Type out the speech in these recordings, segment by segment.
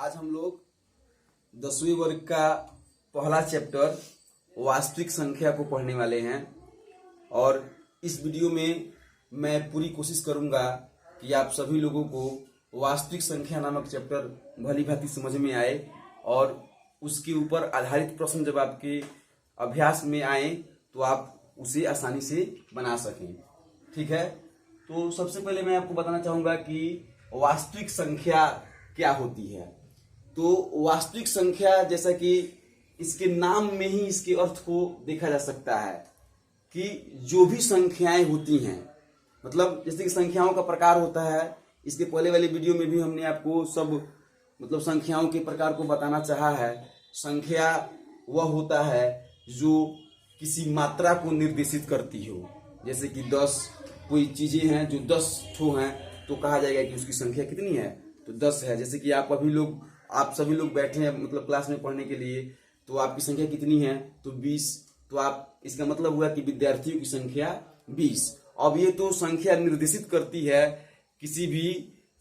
आज हम लोग 10वीं वर्ग का पहला चैप्टर वास्तविक संख्या को पढ़ने वाले हैं और इस वीडियो में मैं पूरी कोशिश करूंगा कि आप सभी लोगों को वास्तविक संख्या नामक चैप्टर भली भांति समझ में आए और उसके ऊपर आधारित प्रश्न जब आपके अभ्यास में आए तो आप उसे आसानी से बना सकें। ठीक है, तो सबसे पहले मैं आपको बताना चाहूंगा कि वास्तविक संख्या क्या होती है। तो वास्तविक संख्या, जैसा कि इसके नाम में ही इसके अर्थ को देखा जा सकता है कि जो भी संख्याएं होती हैं, मतलब जैसे कि संख्याओं का प्रकार होता है। इसके पहले वाले वीडियो में भी हमने आपको सब संख्याओं के प्रकार को बताना चाहा है। संख्या वह होता है जो किसी मात्रा को निर्देशित करती हो, जैसे कि 10 कोई चीजें हैं जो 10 ठो हैं तो कहा जाएगा कि उसकी संख्या कितनी है, तो 10 है। जैसे कि आप सभी लोग बैठे हैं क्लास में पढ़ने के लिए, तो आपकी संख्या कितनी है, तो 20। तो आप इसका मतलब हुआ कि विद्यार्थियों की संख्या 20। अब ये तो संख्या निर्देशित करती है किसी भी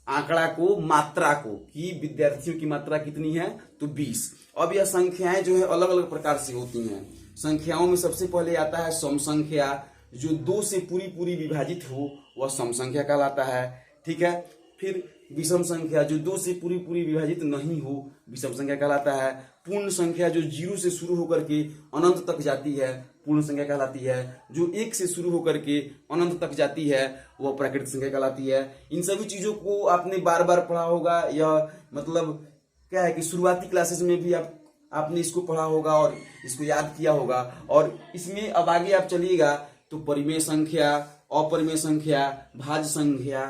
आंकड़ा को, मात्रा को, कि विद्यार्थियों की मात्रा कितनी है, तो 20। अब यह संख्याएं जो है अलग अलग प्रकार से होती हैं। संख्याओं में सबसे पहले आता है सम संख्या, जो 2 से पूरी विभाजित हो वह सम संख्या कहलाता है। ठीक है, फिर विषम संख्या जो 2 से पूरी विभाजित नहीं हो विषम संख्या कहलाता है। पूर्ण संख्या जो 0 से शुरू होकर के अनंत तक जाती है पूर्ण संख्या कहलाती है। जो 1 से शुरू होकर के अनंत तक जाती है वह प्राकृतिक संख्या कहलाती है। इन सभी चीजों को आपने बार बार पढ़ा होगा। यह मतलब क्या है कि शुरुआती क्लासेस में भी आपने इसको पढ़ा होगा और इसको याद किया होगा। और इसमें अब आगे आप चलिएगा तो परिमेय संख्या, अपरिमेय संख्या, भाज्य संख्या,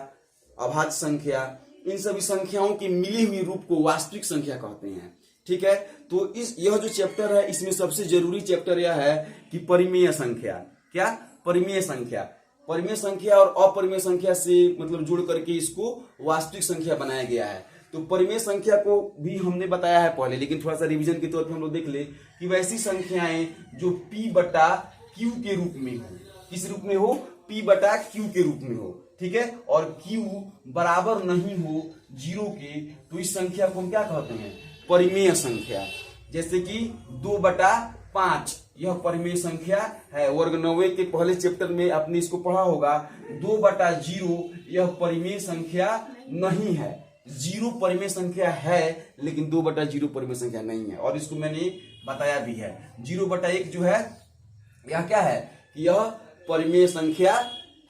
अभाज्य संख्या, इन सभी संख्याओं की मिली हुई रूप को वास्तविक संख्या कहते हैं। ठीक है, तो यह जो चैप्टर है इसमें सबसे जरूरी चैप्टर यह है कि परिमेय संख्या। क्या? परिमेय संख्या। परिमेय संख्या और अपरिमेय संख्या से जोड़ करके इसको वास्तविक संख्या बनाया गया है। तो परिमेय संख्या को भी हमने बताया है पहले, लेकिन थोड़ा सा रिवीजन के तौर पर हम लोग देख ले कि वैसी संख्याएं जो P/Q के रूप में हो। किस रूप में हो? P/Q के रूप में हो। ठीक है, और Q बराबर नहीं हो 0 के, तो इस संख्या को हम क्या कहते हैं? परिमेय संख्या। जैसे कि 2/5 यह परिमेय संख्या है। वर्ग 9 के पहले चैप्टर में आपने इसको पढ़ा होगा। 2/0 यह परिमेय संख्या नहीं है। 0 परिमेय संख्या है लेकिन 2/0 परिमेय संख्या नहीं है, और इसको मैंने बताया भी है। 0/1 जो है यह क्या है कि यह परिमेय संख्या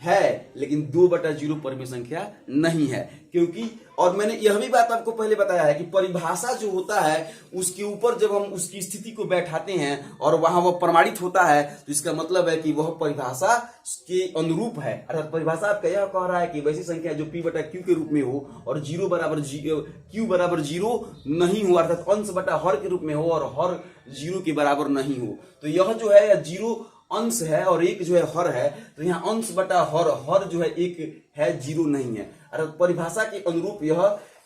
है लेकिन 2/0 परिमेय संख्या नहीं है, क्योंकि और मैंने यह भी बात आपको पहले बताया है कि परिभाषा जो होता है उसके ऊपर जब हम उसकी स्थिति को बैठाते हैं और वहां वह प्रमाणित होता है, तो इसका मतलब है कि वह परिभाषा के अनुरूप है। अर्थात परिभाषा आपका यह कह रहा है कि वैसी संख्या जो P/Q के रूप में हो और Q बराबर 0 नहीं हो, अर्थात अंश बटा हर के रूप में हो और हर 0 के बराबर नहीं हो। तो यह जो है 0 अंश है और 1 जो है हर है, तो यहाँ अंश बटा हर जो है 1 है, 0 नहीं है। अर्थात परिभाषा के अनुरूप यह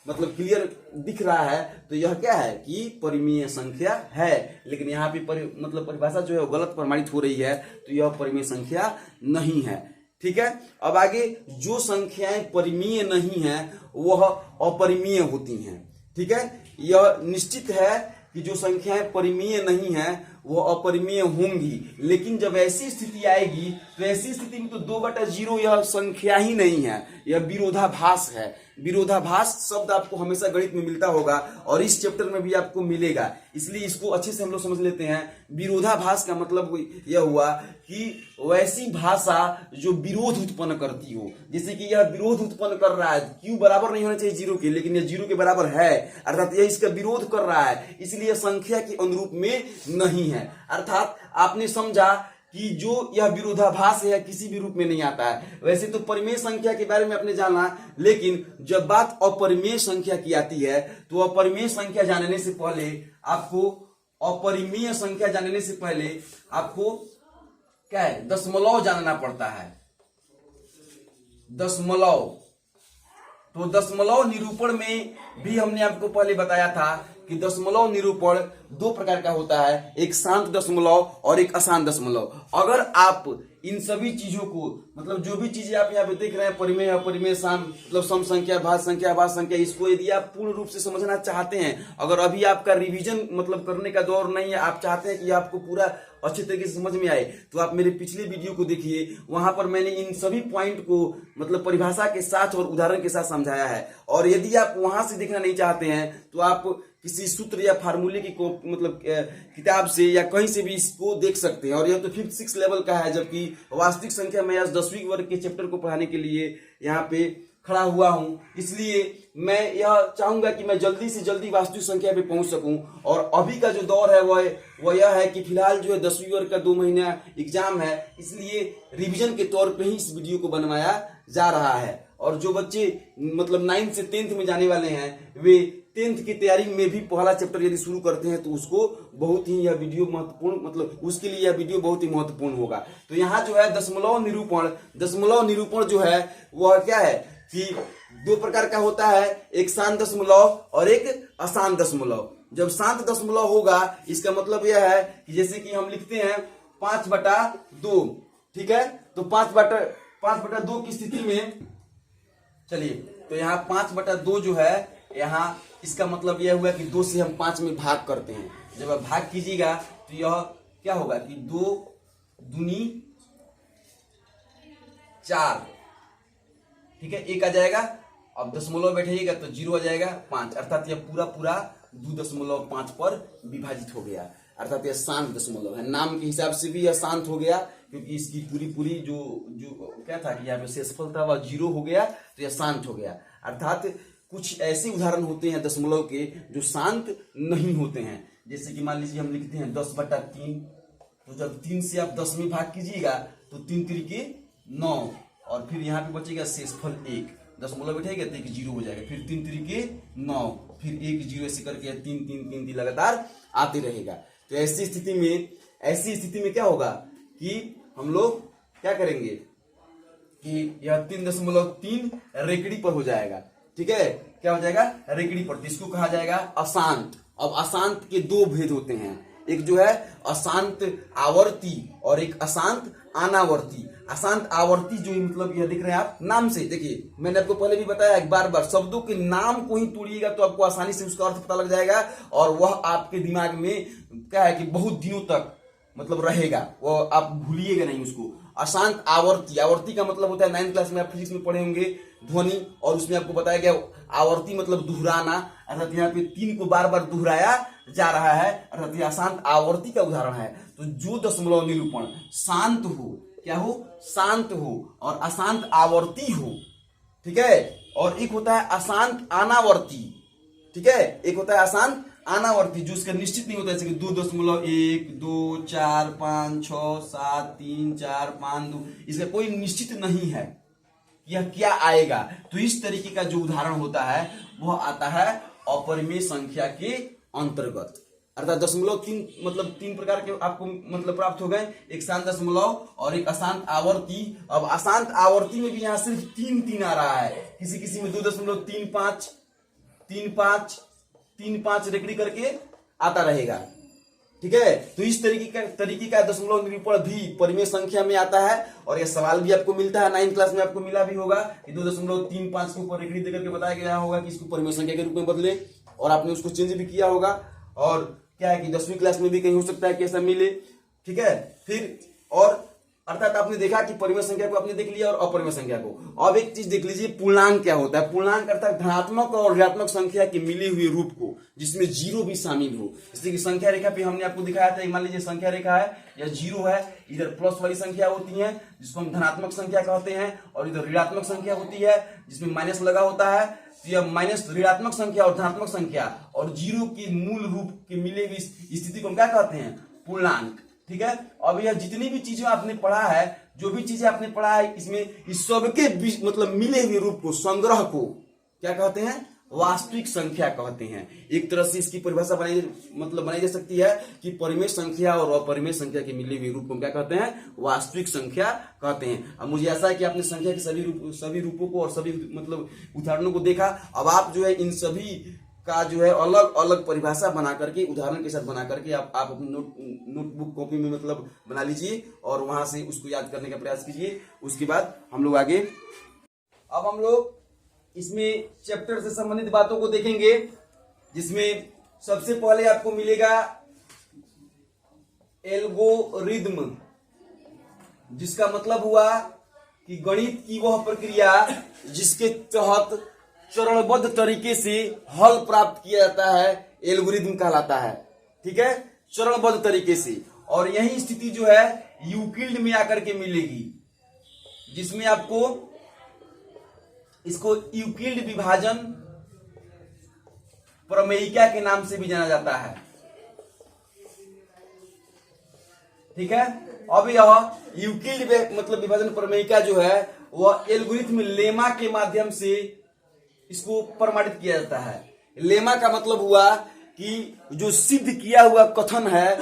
क्लियर दिख रहा है। तो यह क्या है कि परिमेय संख्या है, लेकिन यहाँ पे परिभाषा जो है वो गलत प्रमाणित हो रही है, तो यह परिमेय संख्या नहीं है। ठीक है, अब आगे जो संख्याएं परिमेय नहीं है वह अपरिमेय होती हैं। ठीक है, यह निश्चित है कि जो संख्याएं परिमेय नहीं है वो अपरिमेय होंगी, लेकिन जब ऐसी स्थिति आएगी तो ऐसी स्थिति में तो 2/0 यह संख्या ही नहीं है, यह विरोधाभास है। विरोधाभास शब्द आपको हमेशा गणित में मिलता होगा और इस चैप्टर में भी आपको मिलेगा, इसलिए इसको अच्छे से हम लोग समझ लेते हैं। विरोधाभास का मतलब यह हुआ कि वैसी भाषा जो विरोध उत्पन्न करती हो। जैसे कि यह विरोध उत्पन्न कर रहा है, Q बराबर नहीं होना चाहिए 0 के, लेकिन यह 0 के बराबर है, अर्थात यह इसका विरोध कर रहा है, इसलिए संख्या के अनुरूप में नहीं है। अर्थात आपने समझा कि जो यह विरोधाभास है किसी भी रूप में नहीं आता है। वैसे तो परिमेय संख्या के बारे में आपने जाना, लेकिन जब बात अपरिमेय संख्या की आती है तो अपरिमेय संख्या जानने से पहले आपको क्या है, दशमलव जानना पड़ता है। दशमलव, तो दशमलव निरूपण में भी हमने आपको पहले बताया था कि दशमलव निरूपण 2 प्रकार का होता है, एक शांत दशमलव और एक अशांत दशमलव। अगर आप इन सभी चीजों को, मतलब जो भी चीजें आप यहाँ पे देख रहे हैं, परिमेय अपरिमेय साम मतलब सम संख्या, भाज्य संख्या, भाज्य संख्या, इसको यदि आप पूर्ण रूप से समझना चाहते हैं, अगर अभी आपका रिवीजन मतलब करने का दौर नहीं है, आप चाहते हैं कि आपको पूरा अच्छे तरीके से समझ में आए, तो आप मेरे पिछले वीडियो को देखिए। वहां पर मैंने इन सभी पॉइंट को मतलब परिभाषा के साथ और उदाहरण के साथ समझाया है। और यदि आप वहां से देखना नहीं चाहते हैं तो आप किसी सूत्र या फार्मूले की मतलब किताब से या कहीं से भी इसको देख सकते हैं। और यह तो 5th-6th लेवल का है, जबकि वास्तविक संख्या मैं आज 10वीं वर्ग के चैप्टर को पढ़ाने के लिए यहाँ पे खड़ा हुआ हूं। इसलिए मैं यह चाहूंगा कि मैं जल्दी से जल्दी वास्तविक संख्या पे पहुंच सकूं। और अभी का जो दौर है वह यह है कि फिलहाल जो है 10वीं वर्ग का 2 महीना एग्जाम है, इसलिए रिवीजन के तौर पे ही इस वीडियो को बनवाया जा रहा है। और जो बच्चे मतलब 9th से 10th में जाने वाले हैं, वे 10th की तैयारी में भी पहला चैप्टर यदि शुरू करते हैं तो उसको बहुत ही यह वीडियो महत्वपूर्ण, मतलब उसके लिए यह वीडियो बहुत ही महत्वपूर्ण होगा। तो यहाँ जो है दशमलव निरूपण जो है वह क्या है कि 2 प्रकार का होता है, एक शांत दशमलव और एक अशांत दशमलव। जब शांत दशमलव होगा इसका मतलब यह है कि जैसे कि हम लिखते हैं 5/2, ठीक है, तो 5/2 की स्थिति में, चलिए, तो यहाँ 5/2 जो है, यहाँ इसका मतलब यह हुआ कि 2 से हम 5 में भाग करते हैं। जब आप भाग कीजिएगा तो यह क्या होगा कि 2 दूनी 4, ठीक है, 1 आ जाएगा। अब दशमलव बैठेगा तो 0 आ जाएगा, 5, अर्थात यह पूरा 2.5 पर विभाजित हो गया, अर्थात यह शांत दशमलव है। नाम के हिसाब से भी यह शांत हो गया, क्योंकि इसकी पूरी जो क्या था कि यहाँ पे शेषफल था वह 0 हो गया, तो यह शांत हो गया। अर्थात कुछ ऐसे उदाहरण होते हैं दशमलव के जो शांत नहीं होते हैं। जैसे कि मान लीजिए हम लिखते हैं 10/3, तो जब 3 से आप 10 में भाग कीजिएगा तो 3 तिरिके 9, और फिर यहाँ पे बचेगा शेषफल 1, दशमलव बैठेगा तो 1 0 हो जाएगा, फिर 3 तिरिके 9, फिर 1 0, ऐसे करके 3 लगातार आते रहेगा। तो ऐसी स्थिति में क्या होगा कि हम लोग क्या करेंगे कि यह 3.3 रेकड़ी पर हो जाएगा, ठीक है, क्या हो जाएगा, रेकड़ी पर। तो इसको कहा जाएगा अशांत। अब अशांत के 2 भेद होते हैं, एक जो है अशांत आवर्ती और एक अशांत अनावर्ती। अशांत आवर्ती जो मतलब यह दिख रहे हैं आप नाम से, देखिए मैंने आपको पहले भी बताया, एक बार शब्दों के नाम को ही तोड़िएगा तो आपको आसानी से उसका अर्थ पता लग जाएगा, और वह आपके दिमाग में क्या है कि बहुत दिनों तक मतलब रहेगा, वो आप भूलिएगा नहीं उसको। अशांत आवर्ती का मतलब होता है 9th क्लास में आप फिजिक्स में पढ़े होंगे ध्वनि, और उसमें आपको बताया गया आवर्ती मतलब दोहराना, अर्थात यहाँ पे 3 को बार दोहराया जा रहा है, अर्थात यह अशांत आवर्ती का उदाहरण है। तो जो दशमलव निरूपण शांत हो, क्या हो, शांत हो, और अशांत आवर्ती हो, ठीक है, और एक होता है अशांत अनावर्ती, ठीक है, एक होता है अशांत अनावर्ती जो इसका निश्चित नहीं होता, जैसे कि 2.1, 2, 4, 5, 6, 7, 3, 4, 5, 2, इसका कोई निश्चित नहीं है यह क्या आएगा। तो इस तरीके का जो उदाहरण होता है वह आता है अपरिमेय संख्या के अंतर्गत। अर्थात दशमलव 3 मतलब 3 प्रकार के आपको मतलब प्राप्त हो गए, एक शांत दशमलव और एक अशांत आवर्ती। अब अशांत आवर्ती में भी यहाँ सिर्फ 3 आ रहा है, किसी में 2.35 3-5 रेकड़ी करके आता रहेगा, ठीक है। तो इस तरीके का दशमलव निरूपण भी परिमेय संख्या में आता है, और यह सवाल भी आपको मिलता है 9th क्लास में, आपको मिला भी होगा कि 2.35 के ऊपर रेकड़ी देकर के बताया गया होगा कि इसको परिमेय संख्या के रूप में बदले, और आपने उसको चेंज भी किया होगा। और क्या है कि 10वीं क्लास में भी कहीं हो सकता है कि ऐसा मिले, ठीक है। फिर और अर्थात आपने देखा कि परिमेय संख्या को आपने देख लिया और अपरिमेय संख्या को। अब एक चीज देख लीजिए, पूर्णांक क्या होता है। पूर्णांक अर्थात धनात्मक और ऋणात्मक संख्या के मिले हुए रूप को, जिसमें 0 भी शामिल हो। जैसे कि संख्या रेखा पे हमने आपको दिखाया था, मान लीजिए संख्या रेखा है या 0 है, इधर प्लस वाली संख्या होती है जिसको हम धनात्मक संख्या कहते हैं, और इधर ऋणात्मक संख्या होती है जिसमें माइनस लगा होता है। तो यह माइनस ऋणात्मक संख्या और धनात्मक संख्या और 0 के मूल रूप के मिले हुई स्थिति को हम क्या कहते हैं, पूर्णांक, ठीक है। अब यह जितनी भी चीजें आपने पढ़ा है, जो भी चीजें आपने पढ़ा है, इसमें इस सबके मतलब मिले हुए रूप को, संग्रह को क्या कहते हैं, वास्तविक संख्या कहते हैं। एक तरह से इसकी परिभाषा बनाई जा सकती है कि परिमेय संख्या और अपरिमेय संख्या के मिले हुए रूप को क्या कहते हैं, वास्तविक संख्या कहते हैं। अब मुझे ऐसा है कि आपने संख्या के सभी रूपों को और सभी मतलब उदाहरणों को देखा। अब आप जो है इन सभी का जो है अलग अलग परिभाषा बना करके, उदाहरण के साथ बना करके आप अपनी नोटबुक कॉपी में मतलब बना लीजिए और वहां से उसको याद करने का प्रयास कीजिए। उसके बाद हम लोग आगे, अब हम लोग इसमें चैप्टर से संबंधित बातों को देखेंगे, जिसमें सबसे पहले आपको मिलेगा एल्गोरिदम, जिसका मतलब हुआ कि गणित की वह प्रक्रिया जिसके तहत चरणबद्ध तरीके से हल प्राप्त किया जाता है, एल्गोरिदम कहलाता है। ठीक है, चरणबद्ध तरीके से। और यही स्थिति जो है यूक्लिड में आकर के मिलेगी, जिसमें आपको इसको यूक्लिड विभाजन प्रमेयिका के नाम से भी जाना जाता है। ठीक है, अब यह यूक्लिड मतलब विभाजन प्रमेयिका जो है वह एल्गोरिथम लेमा के माध्यम से इसको प्रमाणित किया जाता है। लेमा का मतलब हुआ कि जो सिद्ध किया हुआ कथन है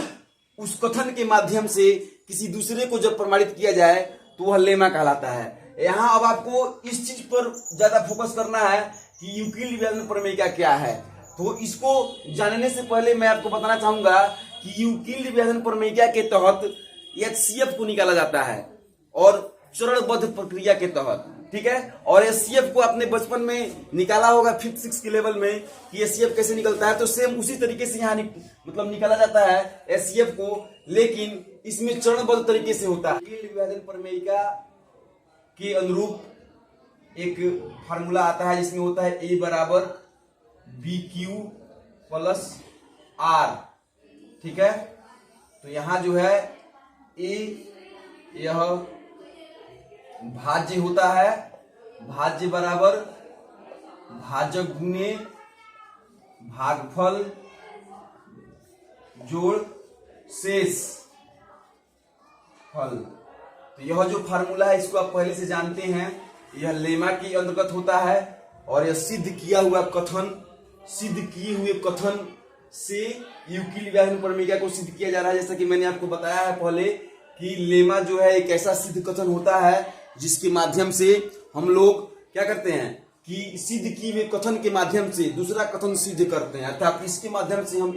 उस कथन के माध्यम से किसी दूसरे को जब प्रमाणित किया जाए तो वह लेमा कहलाता है। यहाँ अब आपको इस चीज पर ज्यादा फोकस करना है कि यूक्लिड विभाजन प्रमेयिका क्या है। तो इसको जानने से पहले मैं आपको बताना चाहूंगा कि यूक्लिड विभाजन प्रमेयिका के तहत एचसीएफ को निकाला जाता है और चरणबद्ध प्रक्रिया के तहत। ठीक है, और एचसीएफ को आपने बचपन में निकाला होगा 5th 6th के लेवल में कि एचसीएफ कैसे निकलता है, तो सेम उसी तरीके से यहाँ मतलब निकाला जाता है एचसीएफ को, लेकिन इसमें चरणबद्ध तरीके से होता है। यूक्लिड विभाजन प्रमेयिका के अनुरूप एक फार्मूला आता है जिसमें होता है ए बराबर बी क्यू प्लस आर। ठीक है, तो यहां जो है ए यह भाज्य होता है, भाज्य बराबर भाजक गुणे भागफल जोड़ शेष फल। तो यह जो फार्मूला है इसको आप पहले से जानते हैं, यह लेमा के अंतर्गत होता है और यह सिद्ध किए हुए कथन से यूक्लिड विभाजन प्रमेयिका को सिद्ध किया जा रहा है। जैसा कि मैंने आपको बताया है पहले कि लेमा जो है एक ऐसा सिद्ध कथन होता है जिसके माध्यम से हम लोग क्या करते हैं कि सिद्ध किए हुए कथन के माध्यम से दूसरा कथन सिद्ध करते हैं, अर्थात इसके माध्यम से हम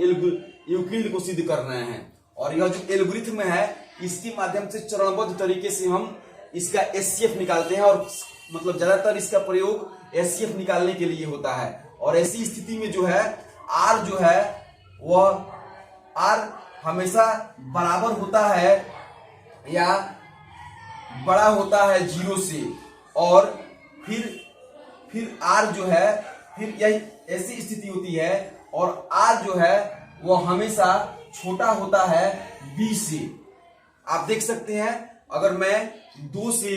यूक्लिड को सिद्ध कर रहे हैं। और यह जो एल्गोरिथम है इसके माध्यम से चरणबद्ध तरीके से हम इसका एचसीएफ निकालते हैं और मतलब ज्यादातर इसका प्रयोग एचसीएफ निकालने के लिए होता है। और ऐसी स्थिति में जो है आर जो है वह आर हमेशा बराबर होता है या बड़ा होता है 0 से, और फिर आर जो है फिर यही ऐसी स्थिति होती है और आर जो है वह हमेशा छोटा होता है बी से। आप देख सकते हैं अगर मैं 2 से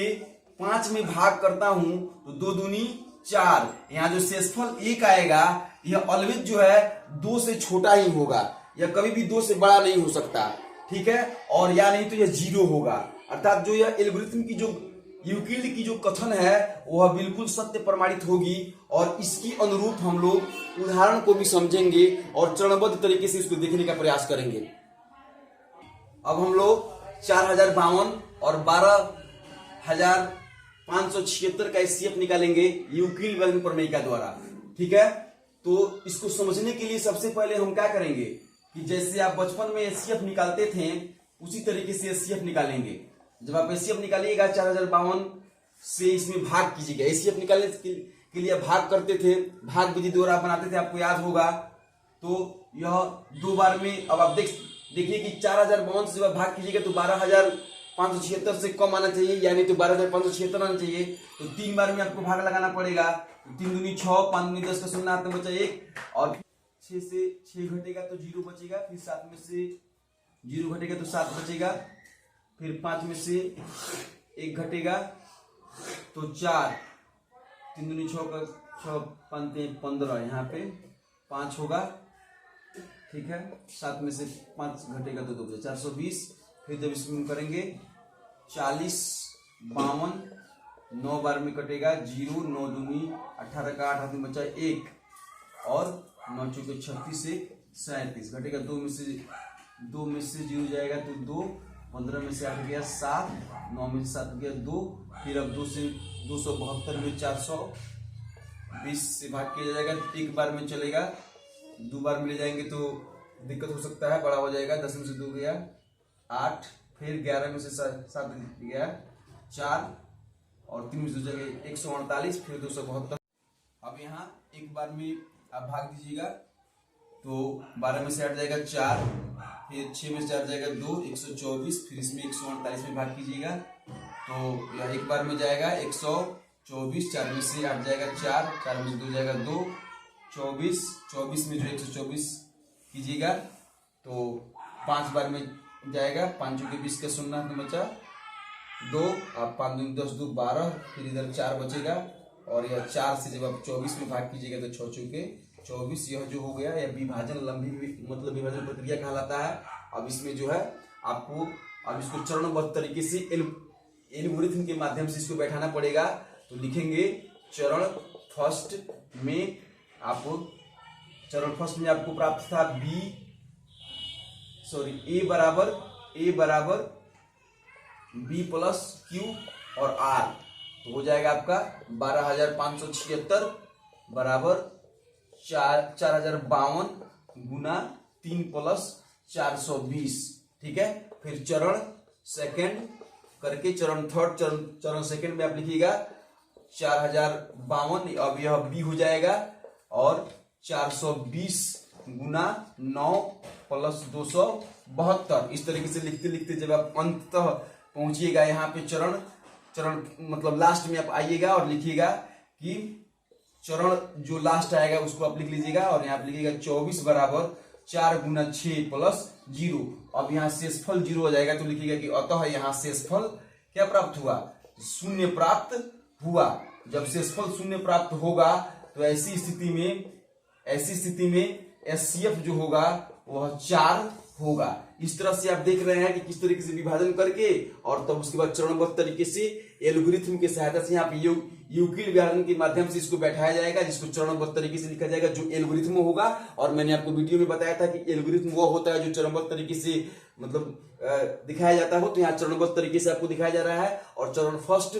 5 में भाग करता हूं तो 2 दूनी 4, यहाँ जो शेषफल 1 आएगा यह ऑलवेज जो है 2 से छोटा ही होगा, यह कभी भी 2 से बड़ा नहीं हो सकता। ठीक है, और या नहीं तो यह 0 होगा, अर्थात जो यह एल्गोरिथम की जो यूक्लिड की जो कथन है वह बिल्कुल सत्य प्रमाणित होगी। और इसकी अनुरूप हम लोग उदाहरण को भी समझेंगे और चरणबद्ध तरीके से इसको देखने का प्रयास करेंगे। अब हम लोग 4052 और 12576 का एचसीएफ निकालेंगे यूक्लिड विभाजन प्रमेयिका द्वारा। ठीक है, तो इसको समझने के लिए सबसे पहले हम क्या करेंगे कि जैसे आप बचपन में एचसीएफ निकालते थे उसी तरीके से एचसीएफ निकालेंगे। जब आप एचसीएफ निकालिएगा 4052 से इसमें भाग कीजिएगा। एचसीएफ निकालने के लिए भाग करते थे, भाग विधि द्वारा बनाते थे, आपको याद होगा। तो यह 2 बार में, अब आप देखिए कि 4052 से जब भाग कीजिएगा तो 12576 से कम आना चाहिए, यानी तो 12576 आना चाहिए। तो 3 बार में आपको भाग लगाना पड़ेगा। 3 दूनी 6, 5 दूनी 10 का 0 हाथ में बचा 1, और 6 से 6 घटेगा तो 0 बचेगा, फिर 7 में से 0 घटेगा तो 7 बचेगा, फिर 5 में से 1 घटेगा तो 4, 3 दूनी 6 का 6, 5 15, यहाँ पे 5 होगा। ठीक है, 7 में से 5 घटेगा तो 2 बचे 420। फिर जब इसमें करेंगे 40 52 9 बार में कटेगा 0, 9 दूनी 18 का 8 हाथ में बचा 1, और 9 चौके 36 से 37 घटेगा 2 में से 0 जाएगा तो 2, 15 में से 8 गया 7, 9 में से 7 गया 2, फिर अब 2 से 272 में 420 से भाग किया जाएगा, 1 बार में चलेगा दो बार मिले जाएंगे तो दिक्कत हो सकता है, बड़ा हो जाएगा। 10 में से 2 गया 8, फिर 11 में से 7 गया 4, और 3 में से 2 जगह 148, फिर 272। अब यहाँ एक बार में आप भाग दीजिएगा तो 12 में से 8 जाएगा 4, फिर 6 में से 4 जाएगा 2, 124, फिर इसमें 148 में भाग कीजिएगा तो यह एक बार में जाएगा 124, 4 में से 8 जाएगा 4, 4 में से 2 जाएगा 2, 24, 24 में जो 124 कीजिएगा तो 5 बार में जाएगा, 5 के 20 का शून्य तो बचा 2, आप 5 दूनी 10, 2 12, फिर इधर 4 बचेगा, और यह 4 से जब आप 24 में भाग कीजिएगा तो 6 चौके 24। यह जो हो गया यह विभाजन लंबी मतलब विभाजन प्रक्रिया कहलाता है। अब इसमें जो है आपको अब इसको चरणबद्ध तरीके से एल्गोरिथम के माध्यम से इसको बैठाना पड़ेगा। तो लिखेंगे चरण फर्स्ट में आपको प्राप्त था ए बराबर बी प्लस क्यू और आर, तो हो जाएगा आपका 12,576 बराबर 4,052 गुना 3 प्लस 420। ठीक है, फिर चरण सेकंड करके चरण थर्ड चरण सेकंड में आप लिखिएगा 4,052, अब यह बी हो जाएगा, और 420 गुना 9 प्लस 272। इस तरीके से लिखते लिखते जब आप अंततः पहुंचिएगा यहाँ पे चरण मतलब लास्ट में आप आइएगा और लिखिएगा कि चरण जो लास्ट आएगा उसको आप लिख लीजिएगा, और यहाँ पे लिखिएगा 24 बराबर 4 गुना 6 प्लस 0। अब यहाँ शेषफल 0 हो जाएगा तो लिखिएगा कि अतः यहाँ शेषफल क्या प्राप्त हुआ, शून्य प्राप्त हुआ। जब शेषफल शून्य प्राप्त होगा तो ऐसी स्थिति में एचसीएफ जो होगा वह 4 होगा। इस तरह से आप देख रहे हैं कि किस तरीके से विभाजन करके और तब उसके बाद चरणबद्ध तरीके से एल्गोरिथम की सहायता से यहाँ पे यूक्लिड विभाजन के माध्यम से इसको बैठाया जाएगा, जिसको चरणबद्ध तरीके से लिखा जाएगा जो एल्गोरिथम होगा। और मैंने आपको वीडियो में बताया था कि एल्गोरिथम वो होता है जो चरणबद्ध तरीके से मतलब दिखाया जाता हो, तो यहाँ चरणबद्ध तरीके से आपको दिखाया जा रहा है। और चरण फर्स्ट,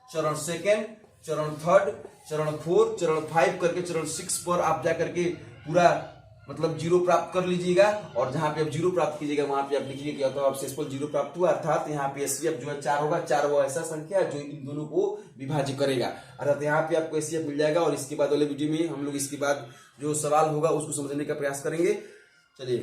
चरण सेकेंड, चरण थर्ड, चरण 4, चरण 5 करके चरण 6 पर आप जा करके पूरा मतलब 0 प्राप्त कर लीजिएगा। और जहां पे आप 0 प्राप्त कीजिएगा वहां पे आप लिखिए कि आप शेषफल 0 प्राप्त हुआ, अर्थात यहाँ पे एचसीएफ जो है 4 होगा। 4 वो ऐसा संख्या है जो इन दोनों को विभाजित करेगा, अर्थात यहाँ पे आपको एचसीएफ मिल जाएगा। और इसके बाद वाले वीडियो में हम लोग इसके बाद जो सवाल होगा उसको समझने का प्रयास करेंगे। चलिए।